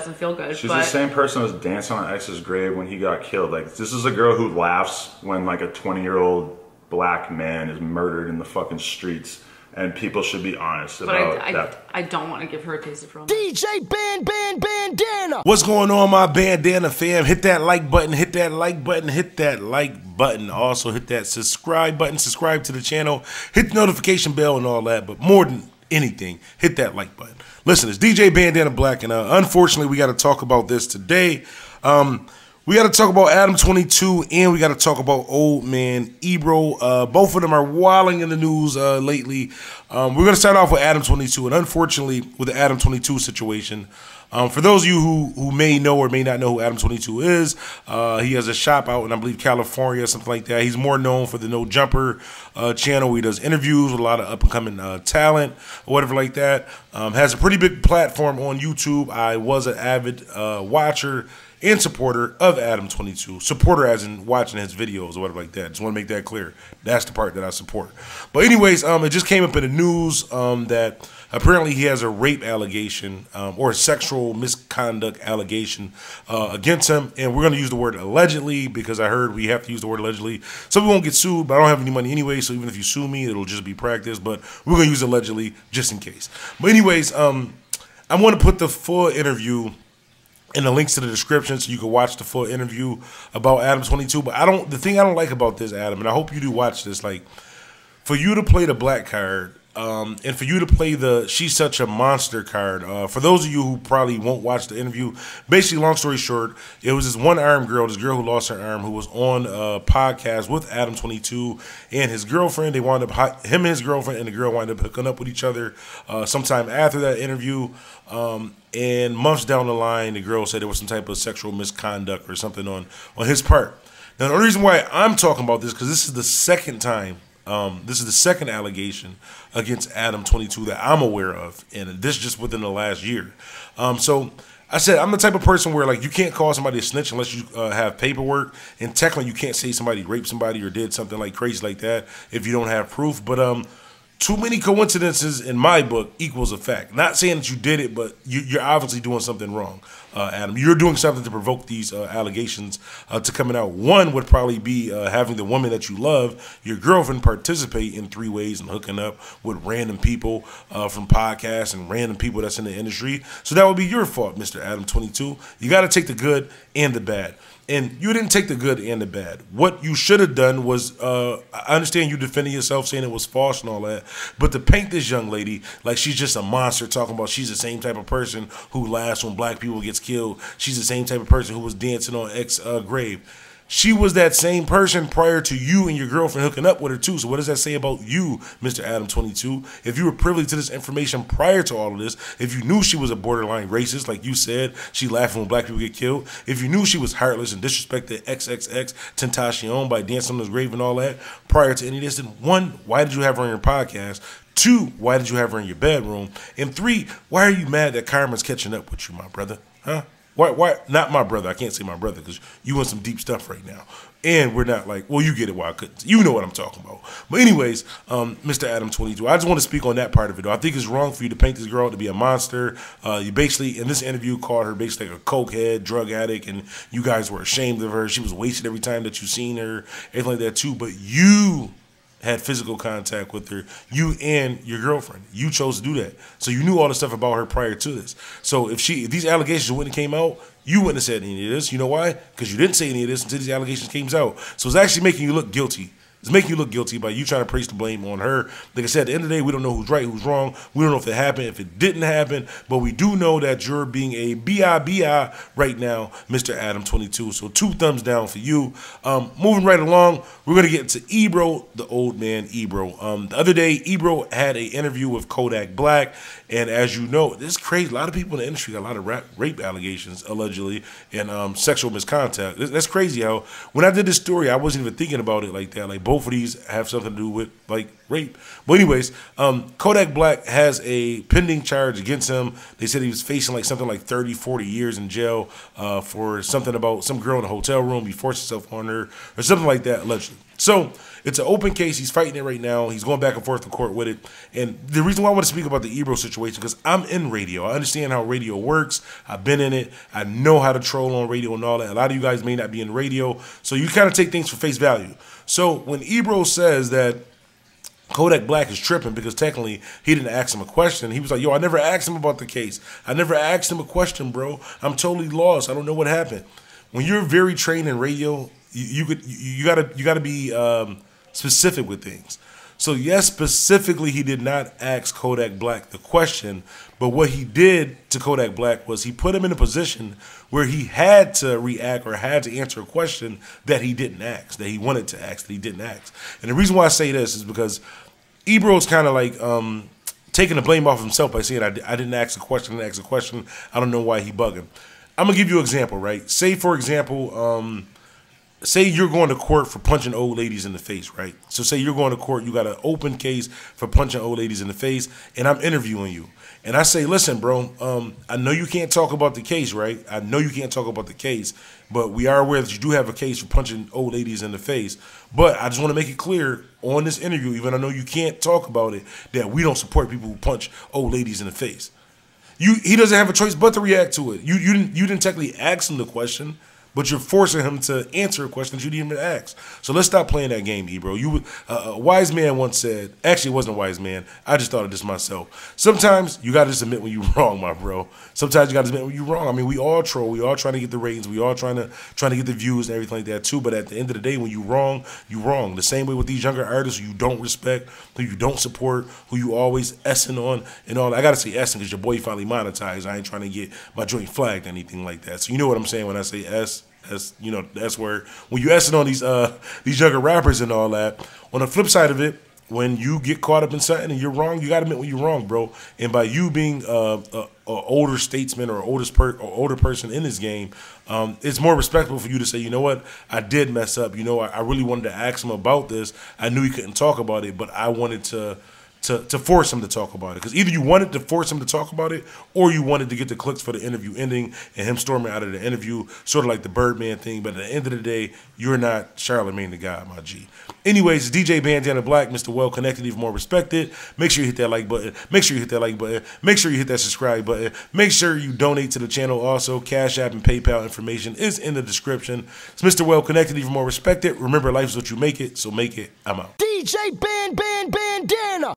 doesn't feel good. She's the same person who was dancing on X's grave when he got killed. Like, this is a girl who laughs when like a 20-year-old black man is murdered in the fucking streets. And people should be honest about that. I don't want to give her a taste of real. DJ Bandana. What's going on, my Bandana fam? Hit that like button, hit that like button, hit that like button. Also hit that subscribe button, subscribe to the channel, hit the notification bell and all that. But more than anything, hit that like button. Listen, it's DJ Bandana Black, and unfortunately, we got to talk about this today. We got to talk about Adam 22, and we got to talk about Old Man Ebro. Both of them are wilding in the news lately. We're going to start off with Adam 22, and unfortunately, with the Adam 22 situation, for those of you who may know or may not know who Adam 22 is, he has a shop out in, I believe, California, something like that. He's more known for the No Jumper channel, where he does interviews with a lot of up-and-coming talent or whatever like that. Has a pretty big platform on YouTube. I was an avid watcher and supporter of Adam 22. Supporter as in watching his videos or whatever like that. Just want to make that clear. That's the part that I support. But anyways, it just came up in the news that apparently he has a rape allegation or a sexual misconduct allegation against him. And we're going to use the word allegedly because I heard we have to use the word allegedly. So we won't get sued, but I don't have any money anyway. So even if you sue me, it'll just be practice. But we're going to use allegedly just in case. But anyways, I want to put the full interview in the links to the description so you can watch the full interview about Adam 22. But the thing I don't like about this, Adam, and I hope you do watch this, like, for you to play the black card, and for you to play the She's Such a Monster card, for those of you who probably won't watch the interview, basically, long story short, it was this one-armed girl, this girl who lost her arm, who was on a podcast with Adam 22 and his girlfriend. They wound up, him and his girlfriend and the girl wound up hooking up with each other sometime after that interview. And months down the line, the girl said there was some type of sexual misconduct or something on his part. Now, the only reason why I'm talking about this, because this is the second time, this is the second allegation against Adam 22 that I'm aware of, and this just within the last year. So I said I'm the type of person where, like, you can't call somebody a snitch unless you have paperwork, and technically you can't say somebody raped somebody or did something like crazy like that if you don't have proof. But too many coincidences in my book equals a fact. Not saying that you did it, but you're obviously doing something wrong, Adam. You're doing something to provoke these allegations to coming out. One would probably be having the woman that you love, your girlfriend, participate in 3 ways and hooking up with random people from podcasts and random people that's in the industry. So that would be your fault, Mr. Adam 22. You got to take the good and the bad. And you didn't take the good and the bad. What you should have done was, I understand you defending yourself, saying it was false and all that, but to paint this young lady like she's just a monster, talking about she's the same type of person who laughs when black people gets killed, she's the same type of person who was dancing on X grave. She was that same person prior to you and your girlfriend hooking up with her too. So what does that say about you, Mr. Adam 22? If you were privy to this information prior to all of this, if you knew she was a borderline racist, like you said, she laughed when black people get killed, if you knew she was heartless and disrespected XXX Tentacion by dancing on his grave and all that, prior to any of this, then 1, why did you have her on your podcast? 2, why did you have her in your bedroom? And 3, why are you mad that Karma's catching up with you, my brother? Huh? Why? Not my brother. I can't say my brother because you want some deep stuff right now. And we're not like, well, you get it why I couldn't. You know what I'm talking about. But anyways, Mr. Adam 22, I just want to speak on that part of it. I think it's wrong for you to paint this girl to be a monster. You basically, in this interview, called her basically like a cokehead, drug addict, and you guys were ashamed of her. She was wasted every time that you seen her, everything like that too. But you had physical contact with her, you and your girlfriend. You chose to do that. So you knew all the stuff about her prior to this. So if these allegations wouldn't have came out, you wouldn't have said any of this. You know why? Because you didn't say any of this until these allegations came out. So it's actually making you look guilty. It's making you look guilty by you trying to place the blame on her. Like I said, at the end of the day, we don't know who's right, who's wrong. We don't know if it happened, if it didn't happen. But we do know that you're being a B.I.B.I. right now, Mr. Adam 22. So 2 thumbs down for you. Moving right along, we're going to get into Ebro, the Old Man Ebro. The other day, Ebro had an interview with Kodak Black. And as you know, this is crazy. A lot of people in the industry got a lot of rape allegations, allegedly, and sexual misconduct. That's crazy how, when I did this story, I wasn't even thinking about it like that. Like, both of these have something to do with, like, rape. But anyways, Kodak Black has a pending charge against him. They said he was facing like something like 30, 40 years in jail for something about some girl in a hotel room. He forced himself on her or something like that, allegedly. So it's an open case. He's fighting it right now. He's going back and forth in court with it. And the reason why I want to speak about the Ebro situation, because I'm in radio. I understand how radio works. I've been in it. I know how to troll on radio and all that. A lot of you guys may not be in radio, so you kind of take things for face value. So when Ebro says that Kodak Black is tripping because technically he didn't ask him a question, he was like, yo, I never asked him about the case. I never asked him a question, bro. I'm totally lost. I don't know what happened. When you're very trained in radio, you gotta be specific with things. So yes, specifically he did not ask Kodak Black the question, but what he did to Kodak Black was he put him in a position where he had to react or had to answer a question that he didn't ask, that he wanted to ask, that he didn't ask. And the reason why I say this is because Ebro's kind of like taking the blame off himself by saying, I didn't ask a question, I don't know why he bugging. I'm going to give you an example, right? Say, for example, say you're going to court for punching old ladies in the face, right? So say you're going to court, you got an open case for punching old ladies in the face, and I'm interviewing you. And I say, listen, bro, I know you can't talk about the case, right? I know you can't talk about the case, but we are aware that you do have a case for punching old ladies in the face. But I just want to make it clear on this interview, even though I know you can't talk about it, that we don't support people who punch old ladies in the face. He doesn't have a choice but to react to it. You didn't technically ask him the question, but you're forcing him to answer a question that you didn't even ask. So let's stop playing that game, Ebro. A wise man once said, actually it wasn't a wise man, I just thought of this myself. Sometimes you got to just admit when you're wrong, my bro. Sometimes you got to admit when you're wrong. I mean, we all troll. We all trying to get the ratings. We all trying to get the views and everything like that too. But at the end of the day, when you're wrong, you're wrong. The same way with these younger artists who you don't respect, who you don't support, who you always essing on and all that. I got to say essing because your boy finally monetized. I ain't trying to get my joint flagged or anything like that. So you know what I'm saying when I say S. You know, that's where when you essing on these younger rappers and all that. On the flip side of it, when you get caught up in something and you're wrong, you got to admit when you're wrong, bro. And by you being a older statesman or older person in this game, it's more respectable for you to say, you know what, I did mess up. You know, I really wanted to ask him about this. I knew he couldn't talk about it, but I wanted to force him to talk about it. Because either you wanted to force him to talk about it or you wanted to get the clicks for the interview ending and him storming out of the interview, sort of like the Birdman thing. But at the end of the day, you're not Charlamagne the God, my G. Anyways, it's DJ Bandana Black, Mr. Well Connected, even more respected. Make sure you hit that like button. Make sure you hit that like button. Make sure you hit that subscribe button. Make sure you donate to the channel also. Cash App and PayPal information is in the description. It's Mr. Well Connected, even more respected. Remember, life is what you make it, so make it. I'm out. DJ Bandana.